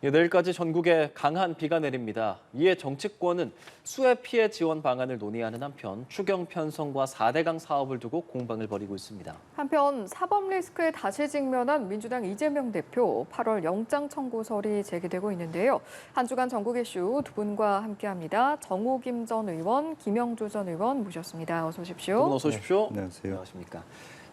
예, 내일까지 전국에 강한 비가 내립니다. 이에 정치권은 수해 피해 지원 방안을 논의하는 한편 추경 편성과 4대강 사업을 두고 공방을 벌이고 있습니다. 한편 사법 리스크에 다시 직면한 민주당 이재명 대표 8월 영장 청구설이 제기되고 있는데요. 한 주간 전국 이슈 두 분과 함께합니다. 정호김 전 의원, 김영주 전 의원 모셨습니다. 어서 오십시오. 두 분 어서 오십시오. 네, 안녕하세요. 안녕하십니까.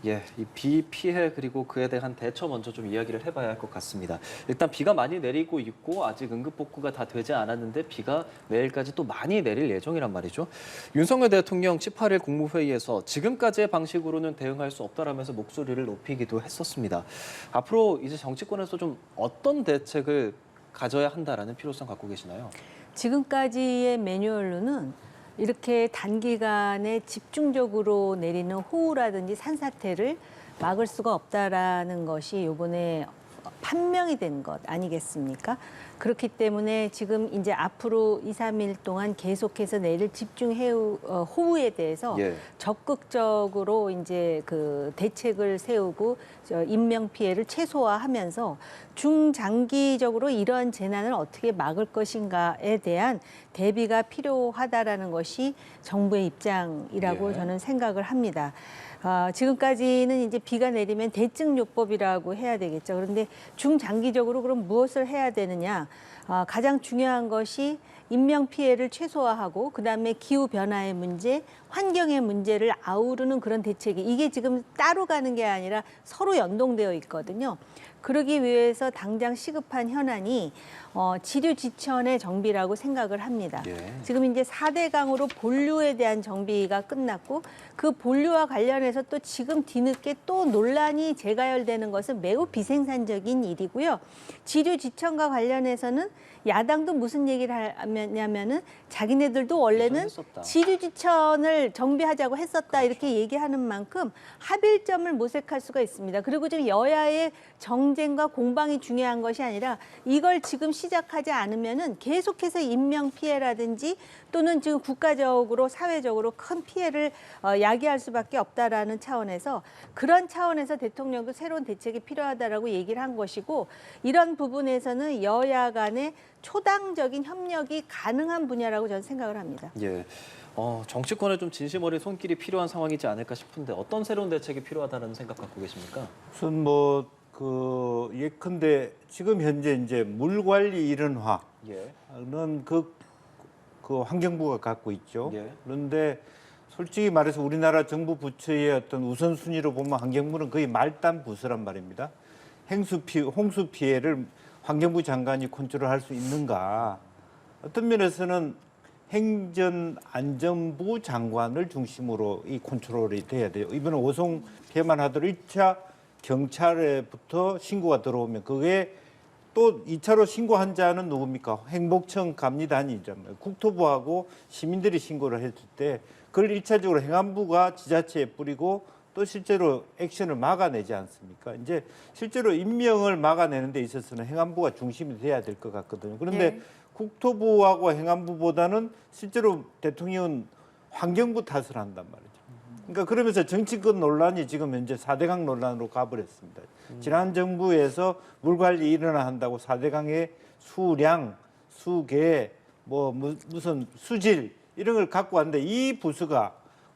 예, 이 비 피해 그리고 그에 대한 대처 먼저 좀 이야기를 해봐야 할 것 같습니다. 일단 비가 많이 내리고 있고 아직 응급복구가 다 되지 않았는데 비가 내일까지 또 많이 내릴 예정이란 말이죠. 윤석열 대통령 18일 국무회의에서 지금까지의 방식으로는 대응할 수 없다라면서 목소리를 높이기도 했었습니다. 앞으로 이제 정치권에서 좀 어떤 대책을 가져야 한다라는 필요성 갖고 계시나요? 지금까지의 매뉴얼로는 이렇게 단기간에 집중적으로 내리는 호우라든지 산사태를 막을 수가 없다라는 것이 이번에 판명이 된 것 아니겠습니까? 그렇기 때문에 지금 이제 앞으로 2, 3일 동안 계속해서 내릴 호우에 대해서 적극적으로 이제 그 대책을 세우고 인명 피해를 최소화하면서 중장기적으로 이러한 재난을 어떻게 막을 것인가에 대한 대비가 필요하다라는 것이 정부의 입장이라고 저는 생각을 합니다. 지금까지는 이제 비가 내리면 대증요법이라고 해야 되겠죠. 그런데 중장기적으로 그럼 무엇을 해야 되느냐? 가장 중요한 것이 인명 피해를 최소화하고 그다음에 기후 변화의 문제, 환경의 문제를 아우르는 그런 대책이 이게 지금 따로 가는 게 아니라 서로 연동되어 있거든요. 그러기 위해서 당장 시급한 현안이 지류지천의 정비라고 생각을 합니다. 지금 이제 4대강으로 본류에 대한 정비가 끝났고 그 본류와 관련해서 또 지금 뒤늦게 또 논란이 재가열되는 것은 매우 비생산적인 일이고요. 지류지천과 관련해서는 야당도 무슨 얘기를 하냐면은 자기네들도 원래는 지류지천을 정비하자고 했었다 이렇게 얘기하는 만큼 합일점을 모색할 수가 있습니다. 그리고 지금 여야의 정쟁과 공방이 중요한 것이 아니라 이걸 지금 시작하지 않으면은 계속해서 인명 피해라든지 또는 지금 국가적으로 사회적으로 큰 피해를 야기할 수밖에 없다라는 차원에서 그런 차원에서 대통령도 새로운 대책이 필요하다라고 얘기를 한 것이고 이런 부분에서는 여야 간의 초당적인 협력이 가능한 분야라고 저는 생각을 합니다. 예. 정치권에 좀 진심 어린 손길이 필요한 상황이지 않을까 싶은데 어떤 새로운 대책이 필요하다는 생각 갖고 계십니까? 우선 예컨대 지금 현재 이제 물 관리 이른화는 그 환경부가 갖고 있죠. 그런데 솔직히 말해서 우리나라 정부 부처의 어떤 우선순위로 보면 환경부는 거의 말단 부서란 말입니다. 홍수 피해를 환경부 장관이 컨트롤할 수 있는가? 어떤 면에서는 행정안전부 장관을 중심으로 이 컨트롤이 돼야 돼요. 이번에 오송 피해만 하더라도 1차 경찰에부터 신고가 들어오면 그게 또 2차로 신고한 자는 누굽니까? 행복청 감리단이잖아요. 국토부하고 시민들이 신고를 했을 때 그걸 1차적으로 행안부가 지자체에 뿌리고 또 실제로 액션을 막아내지 않습니까? 이제 실제로 인명을 막아내는 데 있어서는 행안부가 중심이 돼야 될 것 같거든요. 그런데 국토부하고 행안부보다는 실제로 대통령은 환경부 탓을 한단 말이죠. 그러니까 그러면서 정치권 논란이 지금 현재 4대강 논란으로 가버렸습니다. 지난 정부에서 물관리 일어나 한다고 4대강의 수량, 수계, 무슨 수질 이런 걸 갖고 왔는데 이 부서가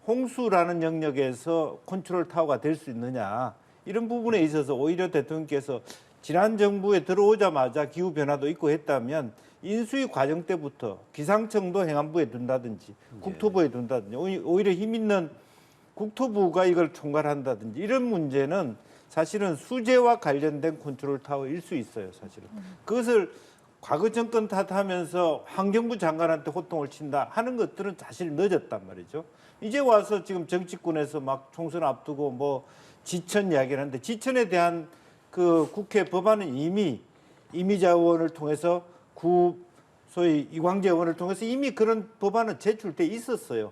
홍수라는 영역에서 컨트롤 타워가 될 수 있느냐 이런 부분에 있어서 오히려 대통령께서 지난 정부에 들어오자마자 기후변화도 있고 했다면 인수위 과정 때부터 기상청도 행안부에 둔다든지 국토부에 둔다든지 오히려 힘 있는 국토부가 이걸 총괄한다든지 이런 문제는 사실은 수재와 관련된 컨트롤 타워일 수 있어요, 사실은. 그것을 과거 정권 탓하면서 환경부 장관한테 호통을 친다 하는 것들은 사실 늦었단 말이죠. 이제 와서 지금 정치권에서 막 총선 앞두고 지천 이야기를 하는데 지천에 대한 그 국회 법안은 이미 이미자 의원을 통해서 소위 이광재 의원을 통해서 이미 그런 법안은 제출돼 있었어요.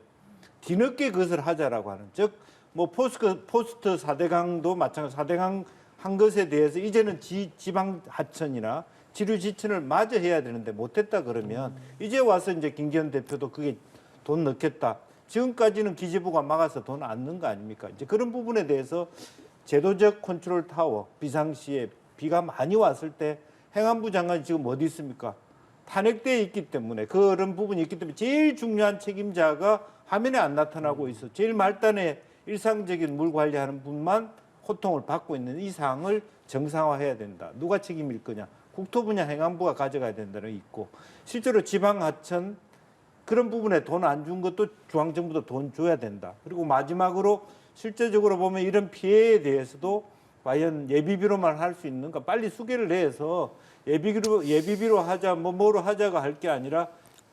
뒤늦게 그것을 하자라고 하는 즉 포스트 4대강도 마찬가지 4대강 한 것에 대해서 이제는 지방 하천이나 지류지천을 마저 해야 되는데 못했다 그러면 이제 와서 이제 김기현 대표도 그게 돈 넣겠다. 지금까지는 기재부가 막아서 돈 안 넣은 거 아닙니까? 이제 그런 부분에 대해서 제도적 컨트롤 타워 비상시에 비가 많이 왔을 때 행안부 장관이 지금 어디 있습니까? 탄핵돼 있기 때문에 그런 부분이 있기 때문에 제일 중요한 책임자가 화면에 안 나타나고 있어. 제일 말단에 일상적인 물 관리하는 분만 호통을 받고 있는 이 상황을 정상화해야 된다. 누가 책임일 거냐? 국토부냐 행안부가 가져가야 된다는 게 있고 실제로 지방하천 그런 부분에 돈 안 준 것도 중앙정부도 돈 줘야 된다. 그리고 마지막으로 실제적으로 보면 이런 피해에 대해서도 과연 예비비로만 할 수 있는가? 빨리 수계를 내서 예비비로 하자, 뭐로 하자가 할 게 아니라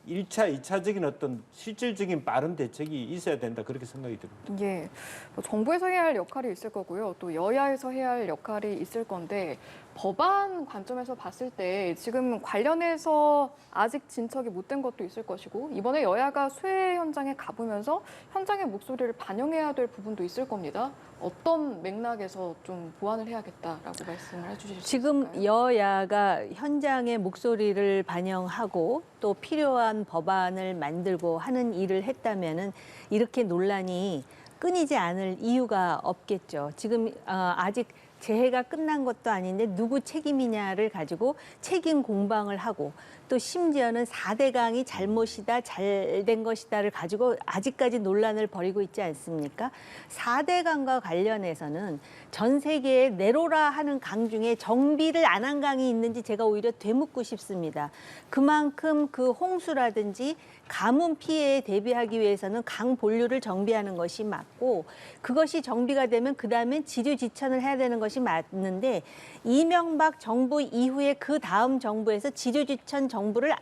1차, 2차적인 어떤 실질적인 빠른 대책이 있어야 된다. 그렇게 생각이 듭니다. 예, 뭐 정부에서 해야 할 역할이 있을 거고요. 또 여야에서 해야 할 역할이 있을 건데 법안 관점에서 봤을 때 지금 관련해서 아직 진척이 못 된 것도 있을 것이고 이번에 여야가 수해 현장에 가보면서 현장의 목소리를 반영해야 될 부분도 있을 겁니다. 어떤 맥락에서 좀 보완을 해야겠다라고 말씀을 해주실 수 지금 있을까요? 여야가 현장의 목소리를 반영하고 또 필요한 법안을 만들고 하는 일을 했다면은 이렇게 논란이 끊이지 않을 이유가 없겠죠. 지금 아직 재해가 끝난 것도 아닌데 누구 책임이냐를 가지고 책임 공방을 하고 또 심지어는 4대강이 잘못이다, 잘 된 것이다를 가지고 아직까지 논란을 벌이고 있지 않습니까? 4대강과 관련해서는 전 세계에 내로라 하는 강 중에 정비를 안 한 강이 있는지 제가 오히려 되묻고 싶습니다. 그만큼 그 홍수라든지 가뭄 피해에 대비하기 위해서는 강 본류를 정비하는 것이 맞고 그것이 정비가 되면 그다음에 지류지천을 해야 되는 것이 맞는데 이명박 정부 이후에 그 다음 정부에서 지류지천 정비를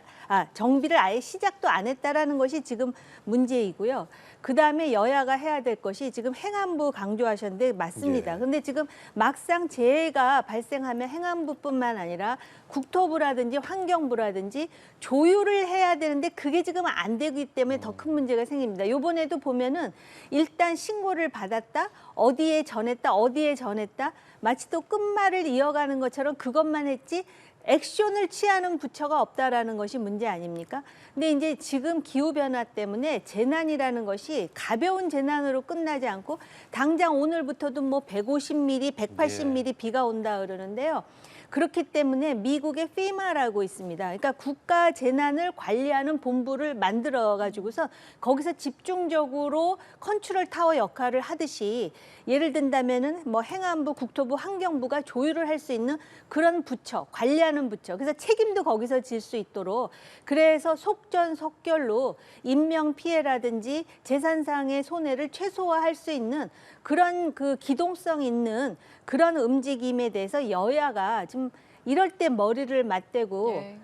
아예 시작도 안 했다라는 것이 지금 문제이고요. 그다음에 여야가 해야 될 것이 지금 행안부 강조하셨는데 맞습니다. 그런데 지금 막상 재해가 발생하면 행안부뿐만 아니라 국토부라든지 환경부라든지 조율을 해야 되는데 그게 지금 안 되기 때문에 더 큰 문제가 생깁니다. 이번에도 보면은 일단 신고를 받았다, 어디에 전했다, 마치 또 끝말을 이어가는 것처럼 그것만 했지 액션을 취하는 부처가 없다라는 것이 문제 아닙니까? 근데 이제 지금 기후변화 때문에 재난이라는 것이 가벼운 재난으로 끝나지 않고 당장 오늘부터도 뭐 150mm, 180mm 비가 온다 그러는데요. 그렇기 때문에 미국의 FEMA라고 있습니다. 그러니까 국가 재난을 관리하는 본부를 만들어 가지고서 거기서 집중적으로 컨트롤 타워 역할을 하듯이 예를 든다면은 뭐 행안부, 국토부, 환경부가 조율을 할 수 있는 그런 부처, 관리하는 부처. 그래서 책임도 거기서 질 수 있도록 그래서 속전속결로 인명 피해라든지 재산상의 손해를 최소화할 수 있는 그런 그 기동성 있는 그런 움직임에 대해서 여야가 좀 이럴 때 머리를 맞대고 네.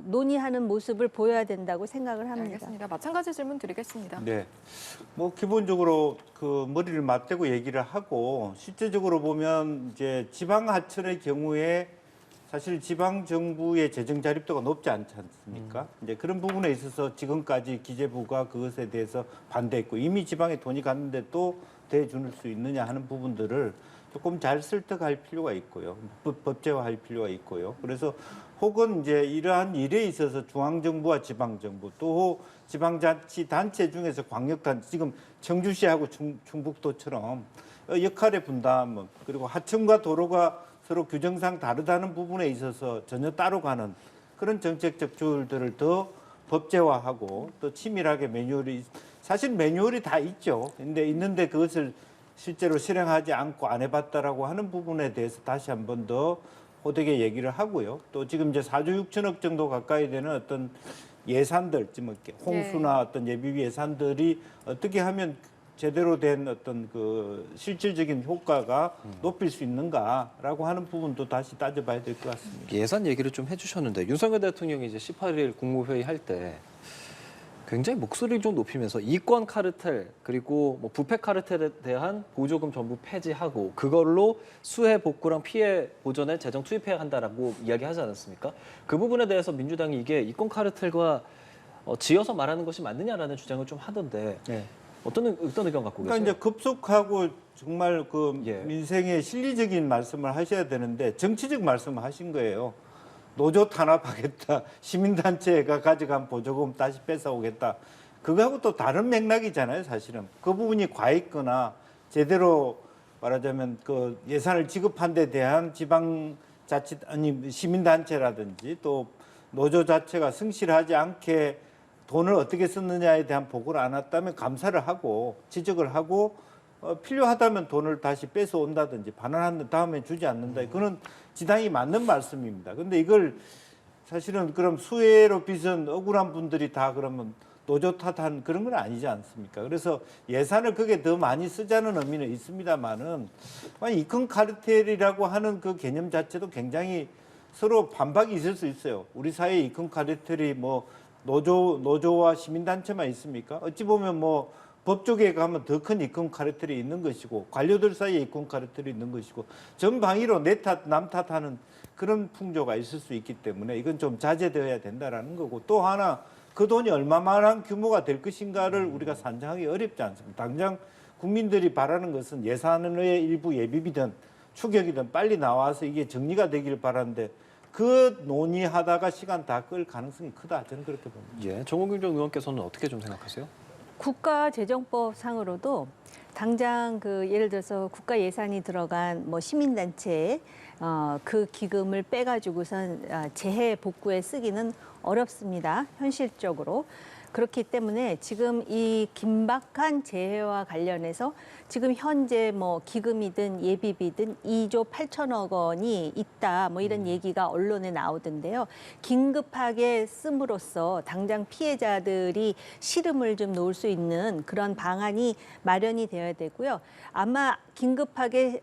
논의하는 모습을 보여야 된다고 생각을 합니다. 알겠습니다. 마찬가지 질문 드리겠습니다. 네. 뭐 기본적으로 그 머리를 맞대고 얘기를 하고 실제적으로 보면 이제 지방 하천의 경우에 사실 지방 정부의 재정 자립도가 높지 않지 않습니까? 이제 그런 부분에 있어서 지금까지 기재부가 그것에 대해서 반대했고 이미 지방에 돈이 갔는데 또 대줄 수 있느냐 하는 부분들을 조금 잘 설득할 필요가 있고요. 법제화할 필요가 있고요. 그래서 혹은 이제 이러한 일에 있어서 중앙정부와 지방정부 또 지방자치단체 중에서 광역단체 지금 청주시하고 충북도처럼 역할의 분담 그리고 하천과 도로가 서로 규정상 다르다는 부분에 있어서 전혀 따로 가는 그런 정책적 조율들을 더 법제화하고 또 치밀하게 사실 매뉴얼이 다 있죠. 근데 있는데 그것을 실제로 실행하지 않고 안 해봤다라고 하는 부분에 대해서 다시 한 번 더 호되게 얘기를 하고요. 또 지금 이제 4조 6천억 정도 가까이 되는 어떤 예산들, 지금 홍수나 어떤 예비비 예산들이 어떻게 하면 제대로 된 어떤 그 실질적인 효과가 높일 수 있는가라고 하는 부분도 다시 따져봐야 될 것 같습니다. 예산 얘기를 좀 해주셨는데 윤석열 대통령이 이제 18일 국무회의 할 때 굉장히 목소리를 좀 높이면서 이권 카르텔 그리고 뭐 부패 카르텔에 대한 보조금 전부 폐지하고 그걸로 수해 복구랑 피해 보전에 재정 투입해야 한다라고 이야기하지 않았습니까? 그 부분에 대해서 민주당이 이게 이권 카르텔과 지어서 말하는 것이 맞느냐라는 주장을 좀 하던데 네. 어떤 의견 갖고 계세요? 그러니까 이제 급속하고 정말 그 예. 민생의 실리적인 말씀을 하셔야 되는데 정치적 말씀을 하신 거예요. 노조 탄압하겠다. 시민단체가 가져간 보조금 다시 뺏어오겠다. 그거하고 또 다른 맥락이잖아요, 사실은. 그 부분이 과했거나 제대로 말하자면 그 예산을 지급한 데 대한 지방 자칫 아니 시민단체라든지 또 노조 자체가 성실하지 않게 돈을 어떻게 썼느냐에 대한 보고를 안 했다면 감사를 하고 지적을 하고 필요하다면 돈을 다시 뺏어 온다든지 반환한 다음에 주지 않는다. 그건 지당이 맞는 말씀입니다. 근데 이걸 사실은 그럼 수혜로 빚은 억울한 분들이 다 그러면 노조 탓한 그런 건 아니지 않습니까? 그래서 예산을 그게 더 많이 쓰자는 의미는 있습니다만은 이큰 카르텔이라고 하는 그 개념 자체도 굉장히 서로 반박이 있을 수 있어요. 우리 사회에 이큰 카르텔이 뭐 노조와 시민단체만 있습니까? 어찌 보면 뭐 법조계에 가면 더 큰 이권 카르텔이 있는 것이고 관료들 사이에 이권 카르텔이 있는 것이고 전방위로 내 탓, 남 탓하는 그런 풍조가 있을 수 있기 때문에 이건 좀 자제되어야 된다라는 거고 또 하나 그 돈이 얼마만한 규모가 될 것인가를 우리가 산정하기 어렵지 않습니다. 당장 국민들이 바라는 것은 예산의 일부 예비비든 추격이든 빨리 나와서 이게 정리가 되길 바라는데 그 논의하다가 시간 다 끌 가능성이 크다. 저는 그렇게 봅니다. 예, 정호균 전 의원께서는 어떻게 좀 생각하세요? 국가재정법상으로도 당장 그 예를 들어서 국가 예산이 들어간 뭐 시민단체에 그 기금을 빼가지고선 재해 복구에 쓰기는 어렵습니다. 현실적으로. 그렇기 때문에 지금 이 긴박한 재해와 관련해서 지금 현재 뭐 기금이든 예비비든 2조 8천억 원이 있다. 뭐 이런 얘기가 언론에 나오던데요. 긴급하게 씀으로써 당장 피해자들이 시름을 좀 놓을 수 있는 그런 방안이 마련이 되어야 되고요. 아마 긴급하게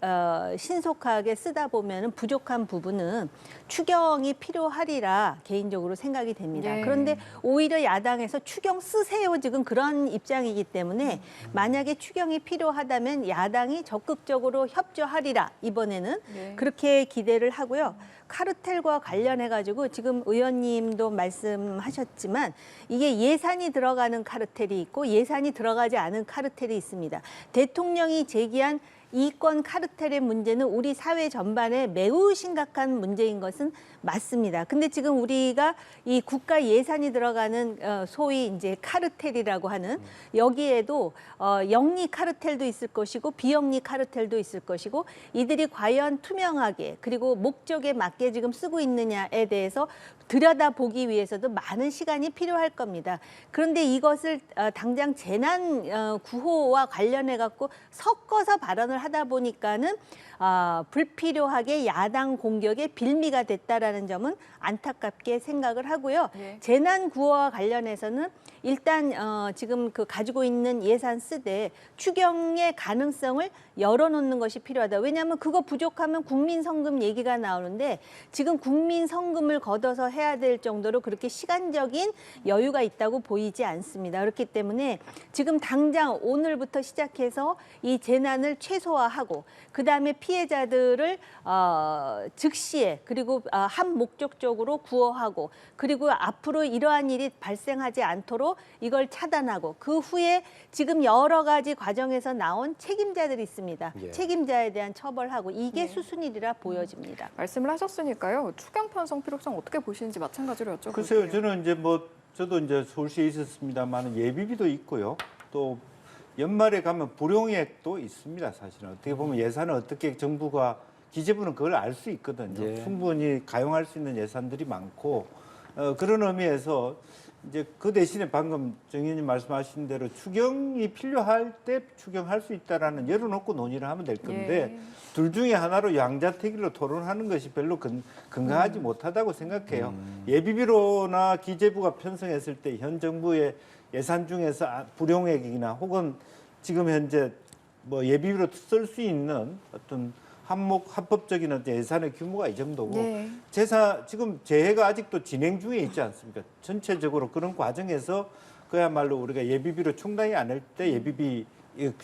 신속하게 쓰다 보면은 부족한 부분은 추경이 필요하리라 개인적으로 생각이 됩니다. 네. 그런데 오히려 야당에서 추경 쓰세요 지금 그런 입장이기 때문에 만약에 추경이 필요하다면 야당이 적극적으로 협조하리라 이번에는 네. 그렇게 기대를 하고요. 카르텔과 관련해 가지고 지금 의원님도 말씀하셨지만 이게 예산이 들어가는 카르텔이 있고 예산이 들어가지 않은 카르텔이 있습니다. 대통령이 제기한 이권 카르텔의 문제는 우리 사회 전반에 매우 심각한 문제인 것은 맞습니다. 근데 지금 우리가 이 국가 예산이 들어가는 소위 이제 카르텔이라고 하는 여기에도 영리 카르텔도 있을 것이고 비영리 카르텔도 있을 것이고 이들이 과연 투명하게 그리고 목적에 맞게 지금 쓰고 있느냐에 대해서 들여다보기 위해서도 많은 시간이 필요할 겁니다. 그런데 이것을 당장 재난 구호와 관련해 갖고 섞어서 발언을 하다 보니까는 불필요하게 야당 공격에 빌미가 됐다라는 점은 안타깝게 생각을 하고요. 네. 재난 구호와 관련해서는 일단 지금 그 가지고 있는 예산 쓰되 추경의 가능성을 열어놓는 것이 필요하다. 왜냐하면 그거 부족하면 국민성금 얘기가 나오는데 지금 국민성금을 걷어서 해야 될 정도로 그렇게 시간적인 여유가 있다고 보이지 않습니다. 그렇기 때문에 지금 당장 오늘부터 시작해서 이 재난을 최소화하고 그다음에 피해자들을 즉시에 그리고 한 목적적으로 구호하고 그리고 앞으로 이러한 일이 발생하지 않도록 이걸 차단하고 그 후에 지금 여러 가지 과정에서 나온 책임자들이 있습니다. 예. 책임자에 대한 처벌하고 이게 네. 수순이라 보여집니다. 말씀을 하셨으니까요. 추경 편성 필요성 어떻게 보시는지 마찬가지로 여쭤볼게요. 글쎄요, 저는 이제 뭐 저도 이제 서울시에 있었습니다만 예비비도 있고요. 또 연말에 가면 불용액도 있습니다. 사실은 어떻게 보면 예산을 어떻게 정부가 기재부는 그걸 알 수 있거든요. 예. 충분히 가용할 수 있는 예산들이 많고 그런 의미에서 이제 그 대신에 방금 정 의원님 말씀하신 대로 추경이 필요할 때 추경할 수 있다라는 열어놓고 논의를 하면 될 건데 예. 둘 중에 하나로 양자택일로 토론하는 것이 별로 건강하지 못하다고 생각해요. 예비비로나 기재부가 편성했을 때 현 정부의 예산 중에서 불용액이나 혹은 지금 현재 뭐 예비비로 쓸 수 있는 어떤 합법적인 어떤 예산의 규모가 이 정도고 네. 지금 재해가 아직도 진행 중에 있지 않습니까? 전체적으로 그런 과정에서 그야말로 우리가 예비비로 충당이 안 할 때 예비비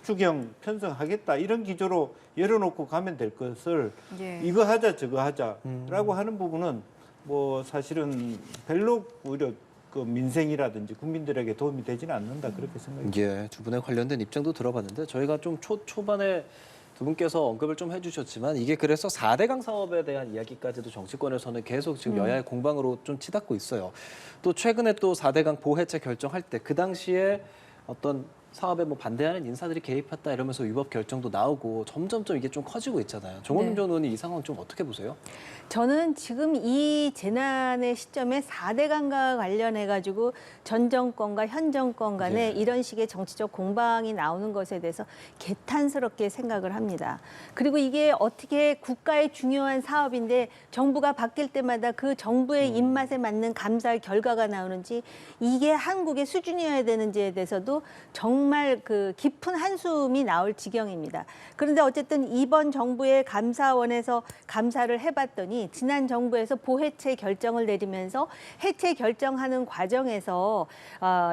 추경 편성하겠다 이런 기조로 열어놓고 가면 될 것을 예. 이거 하자 저거 하자라고 하는 부분은 뭐 사실은 별로 오히려 그 민생이라든지 국민들에게 도움이 되지는 않는다 그렇게 생각합니다. 예, 두 분에 관련된 입장도 들어봤는데 저희가 좀 초반에 두 분께서 언급을 좀 해주셨지만 이게 그래서 4대강 사업에 대한 이야기까지도 정치권에서는 계속 지금 여야의 공방으로 좀 치닫고 있어요. 또 최근에 또 4대강 보해체 결정할 때 그 당시에 어떤 사업에 뭐 반대하는 인사들이 개입했다 이러면서 위법 결정도 나오고 점점점 이게 좀 커지고 있잖아요. 정원윤 네. 전 의원이 이 상황 좀 어떻게 보세요? 저는 지금 이 재난의 시점에 4대강과 관련해가지고 전 정권과 현 정권 간에 예. 이런 식의 정치적 공방이 나오는 것에 대해서 개탄스럽게 생각을 합니다. 그리고 이게 어떻게 국가의 중요한 사업인데 정부가 바뀔 때마다 그 정부의 입맛에 맞는 감사 결과가 나오는지 이게 한국의 수준이어야 되는지에 대해서도 정말 그 깊은 한숨이 나올 지경입니다. 그런데 어쨌든 이번 정부의 감사원에서 감사를 해봤더니 지난 정부에서 보해체 결정을 내리면서 해체 결정하는 과정에서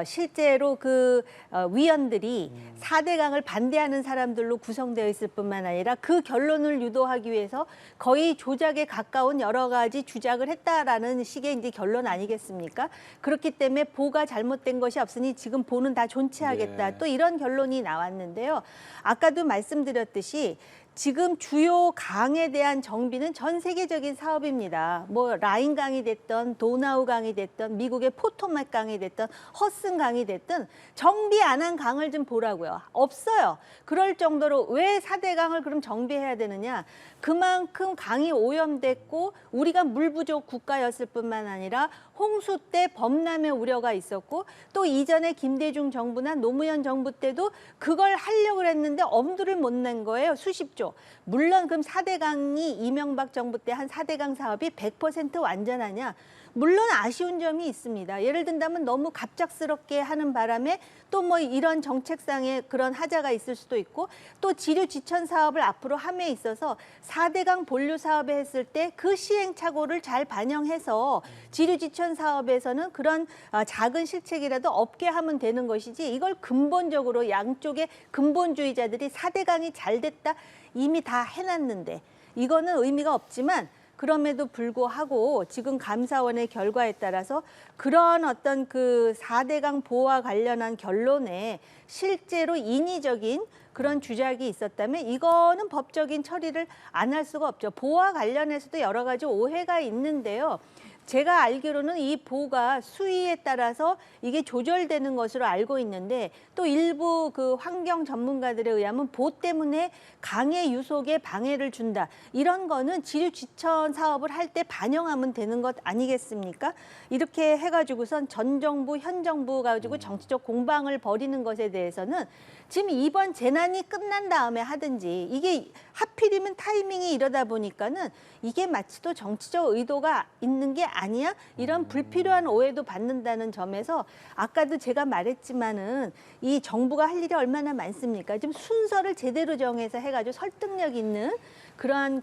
실제로 그 위원들이 4대강을 반대하는 사람들로 구성되어 있을 뿐만 아니라 그 결론을 유도하기 위해서 거의 조작에 가까운 여러 가지 주작을 했다라는 식의 이제 결론 아니겠습니까? 그렇기 때문에 보가 잘못된 것이 없으니 지금 보는 다 존치하겠다. 네. 또 이런 결론이 나왔는데요. 아까도 말씀드렸듯이 지금 주요 강에 대한 정비는 전 세계적인 사업입니다. 뭐 라인 강이 됐던 도나우 강이 됐던 미국의 포토맥 강이 됐던 허슨 강이 됐든 정비 안 한 강을 좀 보라고요. 없어요. 그럴 정도로 왜 4대강을 그럼 정비해야 되느냐. 그만큼 강이 오염됐고 우리가 물 부족 국가였을 뿐만 아니라 홍수 때 범람의 우려가 있었고 또 이전에 김대중 정부나 노무현 정부 때도 그걸 하려고 했는데 엄두를 못 낸 거예요. 수십조. 물론 그럼 4대강이 이명박 정부 때 한 4대강 사업이 100% 완전하냐? 물론 아쉬운 점이 있습니다. 예를 든다면 너무 갑작스럽게 하는 바람에 또 뭐 이런 정책상의 그런 하자가 있을 수도 있고 또 지류 지천 사업을 앞으로 함에 있어서 4대강 본류 사업에 했을 때 그 시행착오를 잘 반영해서 지류 지천 사업에서는 그런 작은 실책이라도 없게 하면 되는 것이지 이걸 근본적으로 양쪽의 근본주의자들이 4대강이 잘 됐다 이미 다 해놨는데 이거는 의미가 없지만 그럼에도 불구하고 지금 감사원의 결과에 따라서 그런 어떤 그 4대강 보호와 관련한 결론에 실제로 인위적인 그런 주작이 있었다면 이거는 법적인 처리를 안 할 수가 없죠. 보호와 관련해서도 여러 가지 오해가 있는데요. 제가 알기로는 이 보가 수위에 따라서 이게 조절되는 것으로 알고 있는데 또 일부 그 환경 전문가들에 의하면 보 때문에 강의 유속에 방해를 준다. 이런 거는 지류 지천 사업을 할 때 반영하면 되는 것 아니겠습니까? 이렇게 해가지고선 전 정부, 현 정부 가지고 정치적 공방을 벌이는 것에 대해서는 지금 이번 재난이 끝난 다음에 하든지 이게 하필이면 타이밍이 이러다 보니까는 이게 마치 또 정치적 의도가 있는 게 아니야? 이런 불필요한 오해도 받는다는 점에서 아까도 제가 말했지만은 이 정부가 할 일이 얼마나 많습니까? 지금 순서를 제대로 정해서 해가지고 설득력 있는 그러한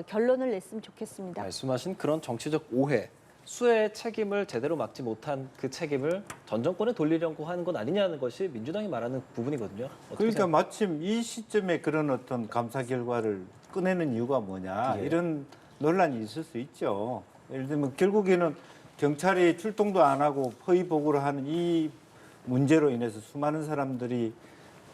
결론을 냈으면 좋겠습니다. 말씀하신 그런 정치적 오해, 수혜의 책임을 제대로 막지 못한 그 책임을 전 정권에 돌리려고 하는 건 아니냐는 것이 민주당이 말하는 부분이거든요. 어떻게 그러니까 마침 이 시점에 그런 어떤 감사 결과를 꺼내는 이유가 뭐냐 예. 이런 논란이 있을 수 있죠. 예를 들면 결국에는 경찰이 출동도 안 하고 허위 보고를 하는 이 문제로 인해서 수많은 사람들이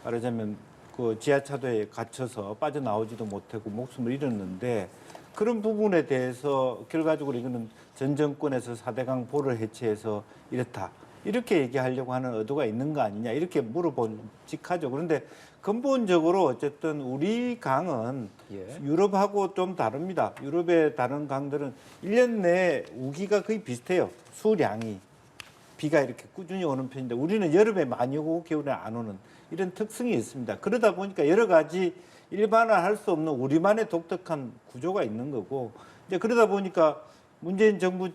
말하자면 그 지하차도에 갇혀서 빠져나오지도 못하고 목숨을 잃었는데 그런 부분에 대해서 결과적으로 이거는 전 정권에서 4대강 보를 해체해서 이렇다. 이렇게 얘기하려고 하는 의도가 있는 거 아니냐 이렇게 물어보직하죠. 그런데 근본적으로 어쨌든 우리 강은 예. 유럽하고 좀 다릅니다. 유럽의 다른 강들은 1년 내에 우기가 거의 비슷해요. 수량이. 비가 이렇게 꾸준히 오는 편인데 우리는 여름에 많이 오고 겨울에 안 오는 이런 특성이 있습니다. 그러다 보니까 여러 가지 일반화할 수 없는 우리만의 독특한 구조가 있는 거고 이제 그러다 보니까 문재인 정부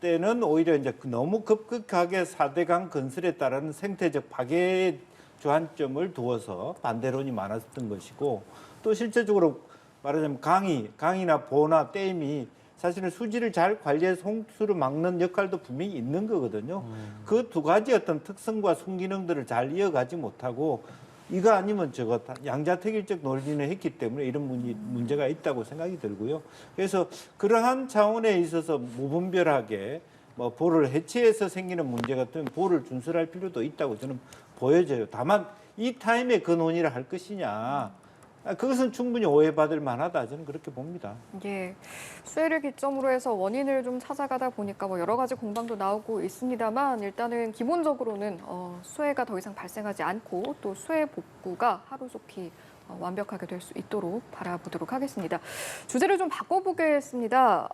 때는 오히려 이제 너무 급격하게 4대강 건설에 따른 생태적 파괴 주안점을 두어서 반대론이 많았던 것이고 또 실제적으로 말하자면 강이나 보나 댐이 사실은 수지를 잘 관리해서 홍수를 막는 역할도 분명히 있는 거거든요. 그 두 가지 어떤 특성과 순기능들을 잘 이어가지 못하고 이거 아니면 저거 양자택일적 논리는 했기 때문에 이런 문제가 있다고 생각이 들고요. 그래서 그러한 차원에 있어서 무분별하게 뭐 보를 해체해서 생기는 문제 같으면 보를 준수할 필요도 있다고 저는 보여져요. 다만 이 타임에 그 논의를 할 것이냐 그것은 충분히 오해받을 만하다 저는 그렇게 봅니다. 예, 수해를 기점으로 해서 원인을 좀 찾아가다 보니까 뭐 여러 가지 공방도 나오고 있습니다만 일단은 기본적으로는 수해가 더 이상 발생하지 않고 또 수해 복구가 하루속히 완벽하게 될 수 있도록 바라보도록 하겠습니다. 주제를 좀 바꿔보겠습니다.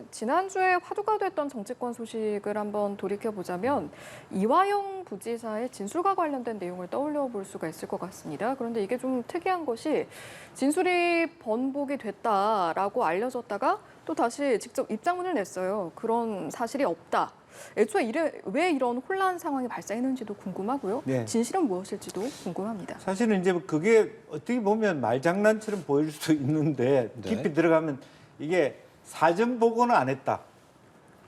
지난주에 화두가 됐던 정치권 소식을 한번 돌이켜보자면 이화영 부지사의 진술과 관련된 내용을 떠올려 볼 수가 있을 것 같습니다. 그런데 이게 좀 특이한 것이 진술이 번복이 됐다라고 알려졌다가 또 다시 직접 입장문을 냈어요. 그런 사실이 없다. 애초에 왜 이런 혼란 상황이 발생했는지도 궁금하고요. 네. 진실은 무엇일지도 궁금합니다. 사실은 이제 그게 어떻게 보면 말장난처럼 보일 수도 있는데 깊이 네. 들어가면 이게 사전 보고는 안 했다.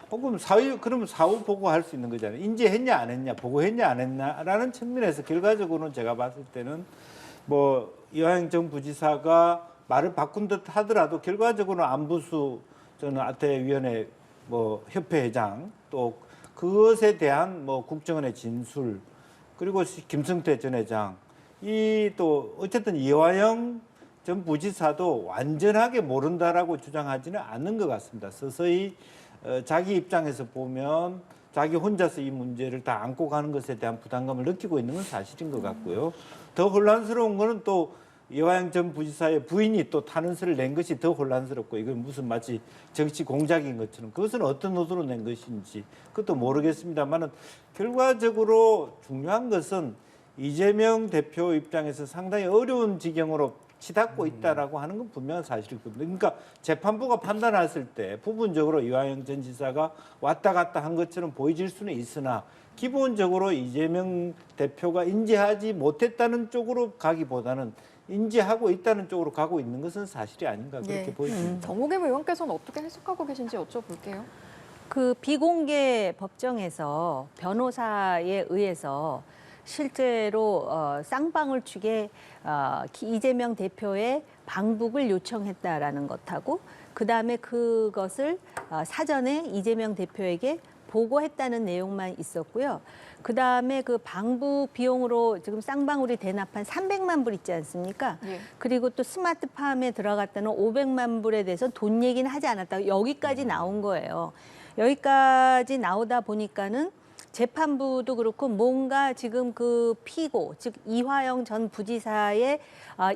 혹은 그러면 사후 보고할 수 있는 거잖아요. 인지했냐 안 했냐, 보고했냐 안 했냐라는 측면에서 결과적으로는 제가 봤을 때는 뭐 이화영 전 부지사가 말을 바꾼 듯 하더라도 결과적으로는 안부수 저는 아태위원회 뭐 협회 회장 또 그것에 대한 뭐 국정원의 진술 그리고 김성태 전 회장 이 또 어쨌든 이화영 전 부지사도 완전하게 모른다라고 주장하지는 않는 것 같습니다. 서서히 자기 입장에서 보면 자기 혼자서 이 문제를 다 안고 가는 것에 대한 부담감을 느끼고 있는 건 사실인 것 같고요. 더 혼란스러운 거는 또 이화영 전 부지사의 부인이 또 탄원서를 낸 것이 더 혼란스럽고 이건 무슨 마치 정치 공작인 것처럼 그것은 어떤 의도로 낸 것인지 그것도 모르겠습니다만은 결과적으로 중요한 것은 이재명 대표 입장에서 상당히 어려운 지경으로 치닫고 있다라고 하는 건 분명한 사실일 겁니다. 그러니까 재판부가 판단했을 때 부분적으로 이화영 전 지사가 왔다 갔다 한 것처럼 보여질 수는 있으나 기본적으로 이재명 대표가 인지하지 못했다는 쪽으로 가기보다는 인지하고 있다는 쪽으로 가고 있는 것은 사실이 아닌가 그렇게 예. 보입니다. 정호겸 의원께서는 어떻게 해석하고 계신지 여쭤볼게요. 그 비공개 법정에서 변호사에 의해서 실제로 쌍방울 측에 이재명 대표의 방북을 요청했다라는 것하고 그다음에 그것을 사전에 이재명 대표에게 보고했다는 내용만 있었고요. 그다음에 그 방북 비용으로 지금 쌍방울이 대납한 300만 불 있지 않습니까? 예. 그리고 또 스마트팜에 들어갔다는 500만 불에 대해서 돈 얘기는 하지 않았다. 여기까지 나온 거예요. 여기까지 나오다 보니까는 재판부도 그렇고 뭔가 지금 그 피고, 즉 이화영 전 부지사의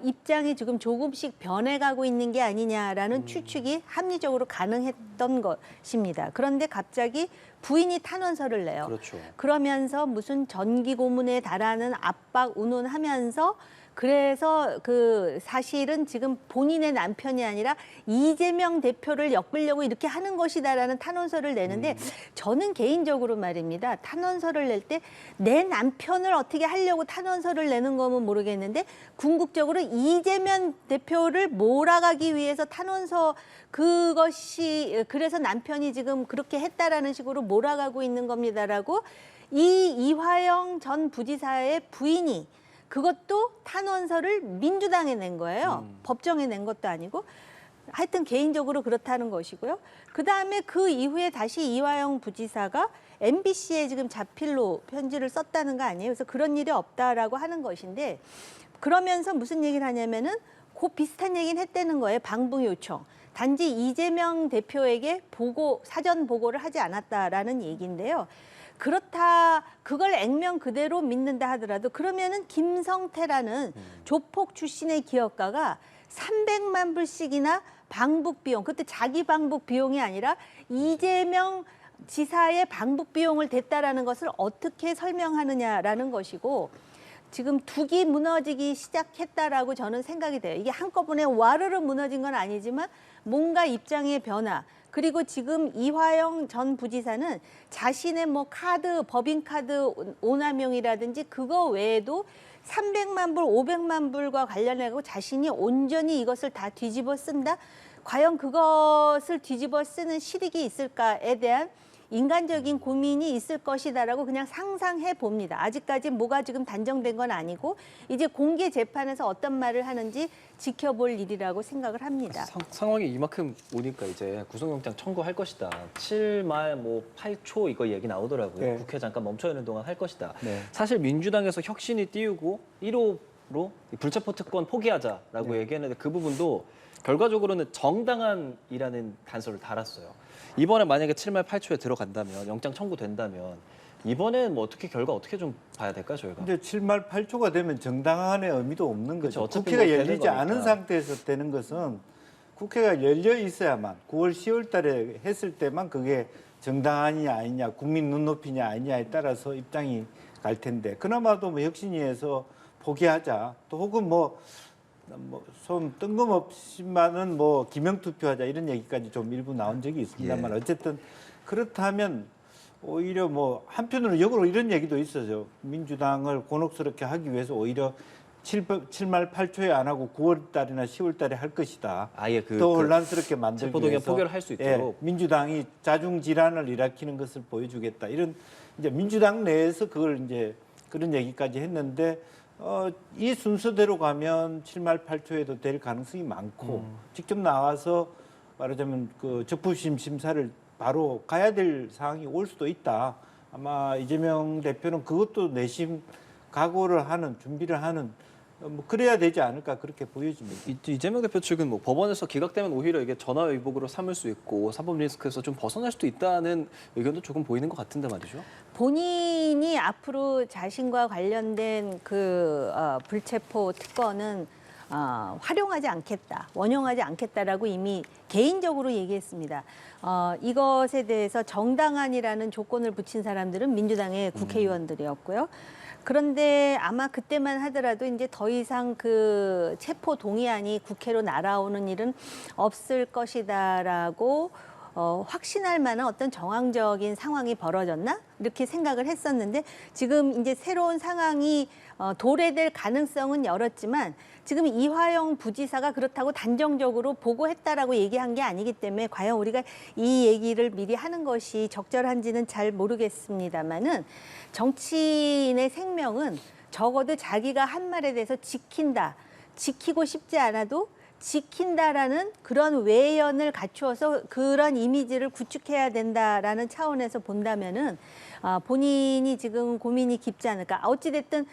입장이 지금 조금씩 변해가고 있는 게 아니냐라는 추측이 합리적으로 가능했던 것입니다. 그런데 갑자기 부인이 탄원서를 내요. 그렇죠. 그러면서 무슨 전기 고문에 달하는 압박 운운하면서 그래서 그 사실은 지금 본인의 남편이 아니라 이재명 대표를 엮으려고 이렇게 하는 것이다라는 탄원서를 내는데 저는 개인적으로 말입니다. 탄원서를 낼 때 내 남편을 어떻게 하려고 탄원서를 내는 거면 모르겠는데 궁극적으로 이재명 대표를 몰아가기 위해서 탄원서 그것이 그래서 남편이 지금 그렇게 했다라는 식으로 몰아가고 있는 겁니다라고 이 이화영 전 부지사의 부인이 그것도 탄원서를 민주당에 낸 거예요. 법정에 낸 것도 아니고. 하여튼 개인적으로 그렇다는 것이고요. 그다음에 그 이후에 다시 이화영 부지사가 MBC에 지금 자필로 편지를 썼다는 거 아니에요. 그래서 그런 일이 없다라고 하는 것인데 그러면서 무슨 얘기를 하냐면은 그 비슷한 얘기는 했다는 거예요. 방북 요청. 단지 이재명 대표에게 사전 보고를 하지 않았다라는 얘기인데요. 그렇다 그걸 액면 그대로 믿는다 하더라도 그러면은 김성태라는 조폭 출신의 기업가가 300만 불씩이나 방북 비용, 그때 자기 방북 비용이 아니라 이재명 지사의 방북 비용을 댔다라는 것을 어떻게 설명하느냐라는 것이고 지금 둑이 무너지기 시작했다라고 저는 생각이 돼요. 이게 한꺼번에 와르르 무너진 건 아니지만 뭔가 입장의 변화. 그리고 지금 이화영 전 부지사는 자신의 뭐 법인카드 오남용이라든지 그거 외에도 300만 불, 500만 불과 관련해서 자신이 온전히 이것을 다 뒤집어 쓴다? 과연 그것을 뒤집어 쓰는 실익이 있을까에 대한 인간적인 고민이 있을 것이다라고 그냥 상상해 봅니다. 아직까지 뭐가 지금 단정된 건 아니고 이제 공개 재판에서 어떤 말을 하는지 지켜볼 일이라고 생각을 합니다. 상황이 이만큼 오니까 이제 구속영장 청구할 것이다. 7말 뭐 8초 이거 얘기 나오더라고요. 네. 국회 잠깐 멈춰 있는 동안 할 것이다. 네. 사실 민주당에서 혁신이 띄우고 1호 이 불체포 특권 포기하자라고 얘기했는데 그 부분도 결과적으로는 정당한이라는 단서를 달았어요. 이번에 만약에 7말 8초에 들어간다면 영장 청구된다면 이번엔 뭐 어떻게 결과 어떻게 좀 봐야 될까요, 저희가? 근데 7말 8초가 되면 정당한의 의미도 없는 그쵸, 거죠. 어차피 국회가 뭐 되는 열리지 거니까. 않은 상태에서 되는 것은 국회가 열려 있어야만 9월 10월 달에 했을 때만 그게 정당한이냐 아니냐, 국민 눈높이냐 아니냐에 따라서 입장이 갈 텐데 그나마도 뭐 혁신위에서 포기하자 또 혹은 좀 뜬금없지만은 뭐 기명 투표하자 이런 얘기까지 좀 일부 나온 적이 있습니다만 어쨌든 그렇다면 오히려 뭐 한편으로 역으로 이런 얘기도 있어요. 민주당을 곤혹스럽게 하기 위해서 오히려 7말 8초에 안 하고 9월 달이나 10월 달에 할 것이다. 아예 더 혼란스럽게 만들기 체포동의안 위해서 포기를 할 수 있도록. 민주당이 자중 질환을 일으키는 것을 보여주겠다. 이런 이제 민주당 내에서 그걸 이제 그런 얘기까지 했는데 이 순서대로 가면 7말 8초에도 될 가능성이 많고 직접 나와서 말하자면 그 적부심 심사를 바로 가야 될 상황이 올 수도 있다. 아마 이재명 대표는 그것도 내심 각오를 하는 준비를 하는 뭐 그래야 되지 않을까 그렇게 보여집니다. 이재명 대표 측은 뭐 법원에서 기각되면 오히려 이게 전화위복으로 삼을 수 있고 사법 리스크에서 좀 벗어날 수도 있다는 의견도 조금 보이는 것 같은데 말이죠. 본인이 앞으로 자신과 관련된 그 불체포 특권은 활용하지 않겠다, 원용하지 않겠다라고 이미 개인적으로 얘기했습니다. 이것에 대해서 정당한이라는 조건을 붙인 사람들은 민주당의 국회의원들이었고요. 그런데 아마 그때만 하더라도 이제 더 이상 그 체포 동의안이 국회로 날아오는 일은 없을 것이다라고 확신할 만한 어떤 정황적인 상황이 벌어졌나? 이렇게 생각을 했었는데 지금 이제 새로운 상황이 도래될 가능성은 열었지만 지금 이화영 부지사가 그렇다고 단정적으로 보고했다라고 얘기한 게 아니기 때문에 과연 우리가 이 얘기를 미리 하는 것이 적절한지는 잘 모르겠습니다만은 정치인의 생명은 적어도 자기가 한 말에 대해서 지킨다. 지키고 싶지 않아도 지킨다라는 그런 외연을 갖추어서 그런 이미지를 구축해야 된다라는 차원에서 본다면은 본인이 지금 고민이 깊지 않을까. 어찌됐든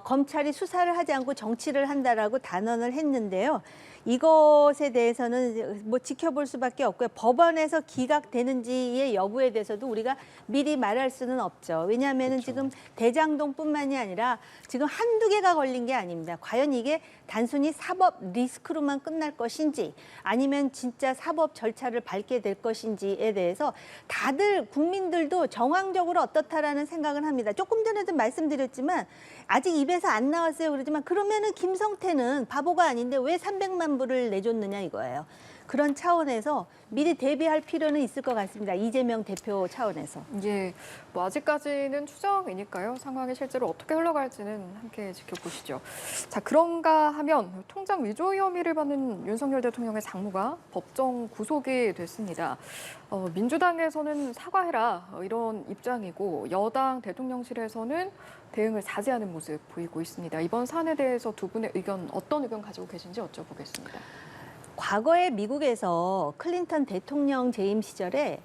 검찰이 수사를 하지 않고 정치를 한다라고 단언을 했는데요. 이것에 대해서는 뭐 지켜볼 수밖에 없고요. 법원에서 기각되는지의 여부에 대해서도 우리가 미리 말할 수는 없죠. 왜냐하면은 지금 대장동뿐만이 아니라 지금 한두 개가 걸린 게 아닙니다. 과연 이게 단순히 사법 리스크로만 끝날 것인지 아니면 진짜 사법 절차를 밟게 될 것인지에 대해서 다들 국민들도 정황적으로 어떻다라는 생각을 합니다. 조금 전에도 말씀드렸지만 아직 입에서 안 나왔어요. 그러지만 그러면은 김성태는 바보가 아닌데 왜 300만 불을 내줬느냐 이거예요. 그런 차원에서 미리 대비할 필요는 있을 것 같습니다. 이재명 대표 차원에서. 예, 뭐 아직까지는 추정이니까요. 상황이 실제로 어떻게 흘러갈지는 함께 지켜보시죠. 자, 그런가 하면 통장 위조 혐의를 받는 윤석열 대통령의 장모가 법정 구속이 됐습니다. 민주당에서는 사과해라 이런 입장이고 여당 대통령실에서는 대응을 자제하는 모습 보이고 있습니다. 이번 사안에 대해서 두 분의 의견 어떤 의견 가지고 계신지 여쭤보겠습니다. 과거에 미국에서 클린턴 대통령 재임 시절에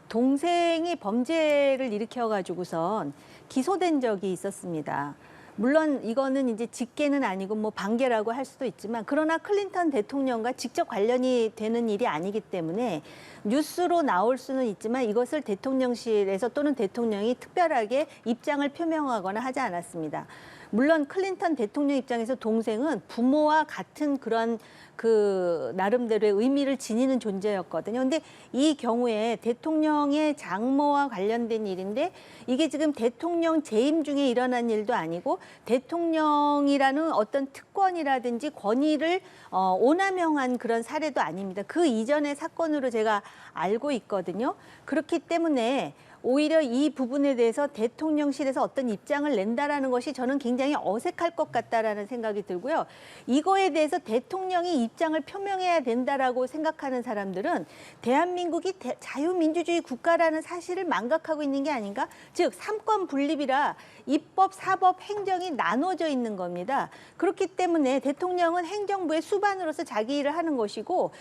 동생이 범죄를 일으켜가지고선 기소된 적이 있었습니다. 물론 이거는 이제 직계는 아니고 뭐 반계라고 할 수도 있지만 그러나 클린턴 대통령과 직접 관련이 되는 일이 아니기 때문에 뉴스로 나올 수는 있지만 이것을 대통령실에서 또는 대통령이 특별하게 입장을 표명하거나 하지 않았습니다. 물론 클린턴 대통령 입장에서 동생은 부모와 같은 그런 그 나름대로의 의미를 지니는 존재였거든요. 근데 이 경우에 대통령의 장모와 관련된 일인데 이게 지금 대통령 재임 중에 일어난 일도 아니고 대통령이라는 어떤 특권이라든지 권위를 오남용한 그런 사례도 아닙니다. 그 이전의 사건으로 제가 알고 있거든요. 그렇기 때문에 오히려 이 부분에 대해서 대통령실에서 어떤 입장을 낸다라는 것이 저는 굉장히 어색할 것 같다라는 생각이 들고요. 이거에 대해서 대통령이 입장을 표명해야 된다라고 생각하는 사람들은 대한민국이 자유민주주의 국가라는 사실을 망각하고 있는 게 아닌가? 즉 삼권 분립이라 입법, 사법, 행정이 나눠져 있는 겁니다. 그렇기 때문에 대통령은 행정부의 수반으로서 자기 일을 하는 것이고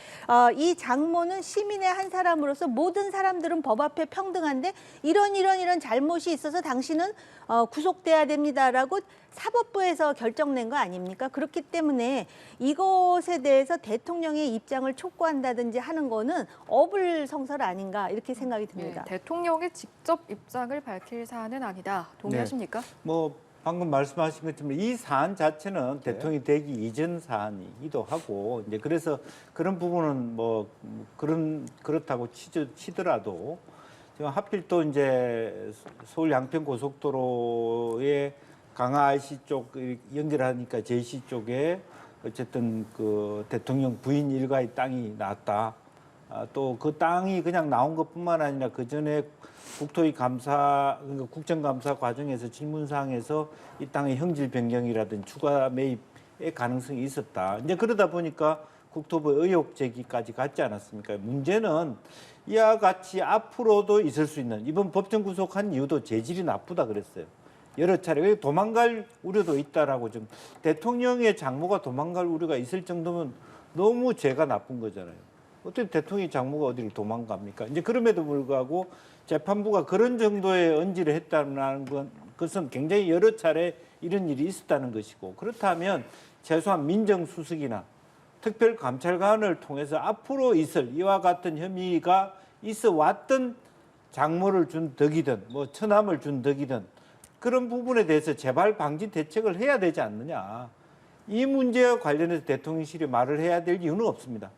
이 장모는 시민의 한 사람으로서 모든 사람들은 법 앞에 평등한데 이런 잘못이 있어서 당신은 구속돼야 됩니다라고 사법부에서 결정낸 거 아닙니까? 그렇기 때문에 이것에 대해서 대통령의 입장을 촉구한다든지 하는 거는 어불성설 아닌가 이렇게 생각이 듭니다. 대통령의 직접 입장을 밝힐 사안은 아니다. 동의하십니까? 뭐 방금 말씀하신 것처럼 이 사안 자체는 대통령이 되기 이전 사안이기도 하고 이제 그래서 그런 부분은 뭐 그렇다고 치더라도 지금 하필 또 이제 서울 양평 고속도로에 강화 IC 쪽 연결하니까 JC 쪽에 어쨌든 그 대통령 부인 일가의 땅이 나왔다. 또 그 땅이 그냥 나온 것뿐만 아니라 그 전에 국토위 감사, 그러니까 국정감사 과정에서 질문사항에서 이 땅의 형질 변경이라든지 추가 매입의 가능성이 있었다. 이제 그러다 보니까 국토부 의혹 제기까지 갔지 않았습니까? 문제는 이와 같이 앞으로도 있을 수 있는 이번 법정 구속한 이유도 재질이 나쁘다 그랬어요. 여러 차례 도망갈 우려도 있다라고 좀 대통령의 장모가 도망갈 우려가 있을 정도면 너무 죄가 나쁜 거잖아요. 어떻게 대통령의 장모가 어디를 도망갑니까? 이제 그럼에도 불구하고 재판부가 그런 정도의 언지를 했다는 것은 굉장히 여러 차례 이런 일이 있었다는 것이고 그렇다면 최소한 민정수석이나 특별감찰관을 통해서 앞으로 있을 이와 같은 혐의가 있어 왔던 장모를 준 덕이든 뭐 처남을 준 덕이든 그런 부분에 대해서 재발 방지 대책을 해야 되지 않느냐. 이 문제와 관련해서 대통령실이 말을 해야 될 이유는 없습니다.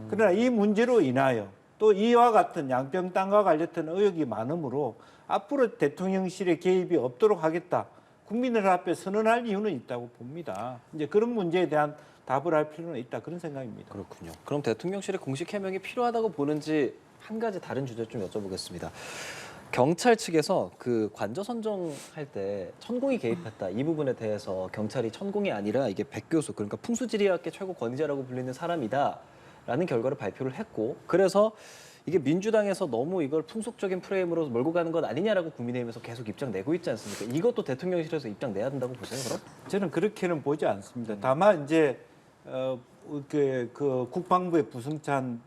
그러나 이 문제로 인하여 또 이와 같은 양평 땅과 관련된 의혹이 많으므로 앞으로 대통령실의 개입이 없도록 하겠다. 국민들 앞에 선언할 이유는 있다고 봅니다. 이제 그런 문제에 대한 답을 할 필요는 있다. 그런 생각입니다. 그렇군요. 그럼 대통령실의 공식 해명이 필요하다고 보는지 한 가지 다른 주제 좀 여쭤보겠습니다. 경찰 측에서 그 관저 선정할 때 천공이 개입했다 이 부분에 대해서 경찰이 천공이 아니라 이게 백교수 그러니까 풍수지리학계 최고 권위자라고 불리는 사람이다라는 결과를 발표를 했고 그래서 이게 민주당에서 너무 이걸 풍속적인 프레임으로 몰고 가는 것 아니냐라고 국민의힘에서 계속 입장 내고 있지 않습니까? 이것도 대통령실에서 입장 내야 된다고 보세요, 그럼? 저는 그렇게는 보지 않습니다. 다만 이제 그 국방부의 부승찬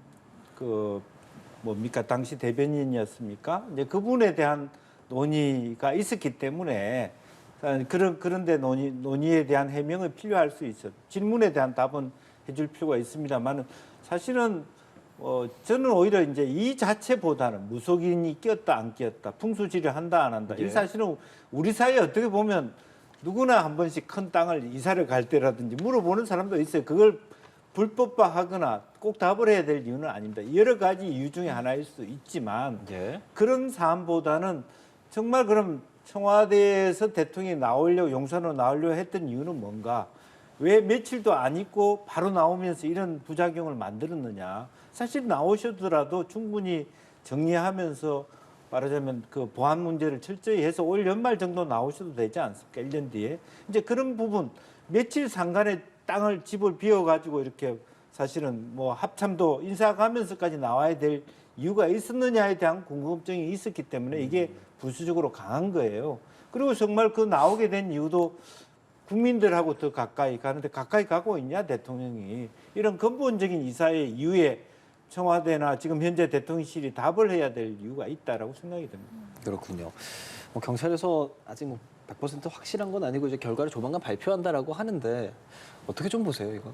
뭡니까 당시 대변인이었습니까? 이제 그분에 대한 논의가 있었기 때문에 그런데 논의에 대한 해명은 필요할 수 있어. 질문에 대한 답은 해줄 필요가 있습니다만은 사실은 저는 오히려 이제 이 자체보다는 무속인이 끼었다 안 끼었다, 풍수지리를 한다 안 한다. 이 사실은 우리 사회에 어떻게 보면 누구나 한 번씩 큰 땅을 이사를 갈 때라든지 물어보는 사람도 있어요. 그걸 불법화하거나 꼭 답을 해야 될 이유는 아닙니다. 여러 가지 이유 중에 하나일 수 있지만 그런 사안보다는 정말 그럼 청와대에서 대통령이 나오려고 용산으로 나오려고 했던 이유는 뭔가? 왜 며칠도 안 있고 바로 나오면서 이런 부작용을 만들었느냐? 사실 나오셔더라도 충분히 정리하면서 말하자면 그 보안 문제를 철저히 해서 올 연말 정도 나오셔도 되지 않습니까? 1년 뒤에. 이제 그런 부분 며칠 상간에 땅을 집을 비워가지고 이렇게 사실은 뭐 합참도 인사가면서까지 나와야 될 이유가 있었느냐에 대한 궁금증이 있었기 때문에 이게 부수적으로 강한 거예요. 그리고 정말 그 나오게 된 이유도 국민들하고 더 가까이 가는데 가까이 가고 있냐 대통령이 이런 근본적인 이사의 이유에 청와대나 지금 현재 대통령실이 답을 해야 될 이유가 있다라고 생각이 듭니다. 그렇군요. 경찰에서 아직 100% 확실한 건 아니고 이제 결과를 조만간 발표한다라고 하는데 어떻게 좀 보세요, 이건?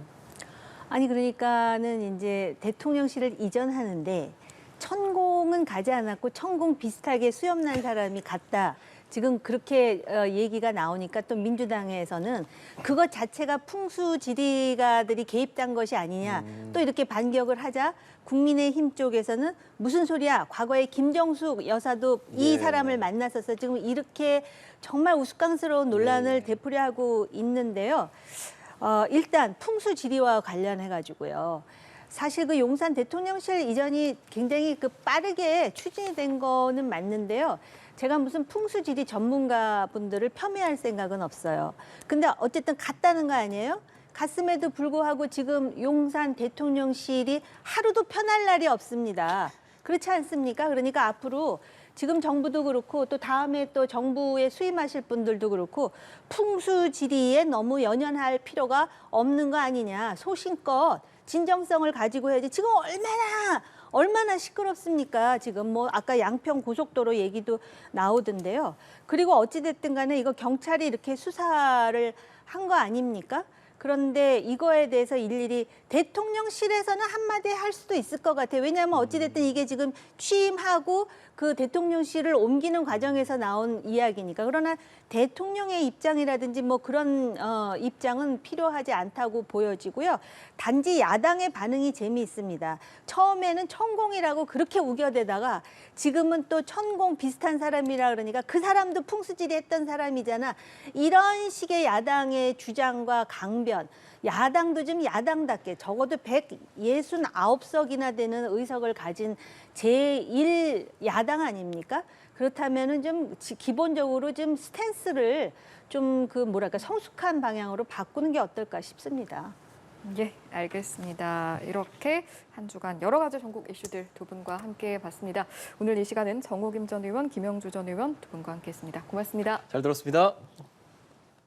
아니 그러니까는 이제 대통령실을 이전하는데 천공은 가지 않았고 천공 비슷하게 수염난 사람이 갔다. 지금 그렇게 얘기가 나오니까 또 민주당에서는 그것 자체가 풍수지리가들이 개입된 것이 아니냐. 또 이렇게 반격을 하자 국민의힘 쪽에서는 무슨 소리야. 과거에 김정숙 여사도 이 사람을 만났어서 지금 이렇게 정말 우스꽝스러운 논란을 되풀이하고 있는데요. 일단 풍수지리와 관련해가지고요. 사실 그 용산 대통령실 이전이 굉장히 빠르게 추진이 된 거는 맞는데요. 제가 무슨 풍수지리 전문가분들을 폄훼할 생각은 없어요. 근데 어쨌든 갔다는 거 아니에요? 갔음에도 불구하고 지금 용산 대통령실이 하루도 편할 날이 없습니다. 그렇지 않습니까? 그러니까 앞으로 지금 정부도 그렇고 또 다음에 또 정부에 수임하실 분들도 그렇고 풍수지리에 너무 연연할 필요가 없는 거 아니냐. 소신껏 진정성을 가지고 해야지. 지금 얼마나 시끄럽습니까? 지금 뭐 아까 양평 고속도로 얘기도 나오던데요. 그리고 어찌됐든 간에 이거 경찰이 이렇게 수사를 한 거 아닙니까? 그런데 이거에 대해서 일일이 대통령실에서는 한마디 할 수도 있을 것 같아요. 왜냐하면 어찌됐든 이게 지금 취임하고 그 대통령실을 옮기는 과정에서 나온 이야기니까. 그러나 대통령의 입장이라든지 뭐 그런 입장은 필요하지 않다고 보여지고요. 단지 야당의 반응이 재미있습니다. 처음에는 천공이라고 그렇게 우겨대다가 지금은 또 천공 비슷한 사람이라 그러니까 그 사람도 풍수지리 했던 사람이잖아. 이런 식의 야당의 주장과 강변, 야당도 좀 야당답게 적어도 169석이나 되는 의석을 가진 제1야당 아닙니까? 그렇다면은 좀 기본적으로 좀 스탠스를 좀 그 뭐랄까 성숙한 방향으로 바꾸는 게 어떨까 싶습니다. 예, 알겠습니다. 이렇게 한 주간 여러 가지 전국 이슈들 두 분과 함께 봤습니다. 오늘 이 시간은 정호김 전 의원, 김영주 전 의원 두 분과 함께했습니다. 고맙습니다. 잘 들었습니다.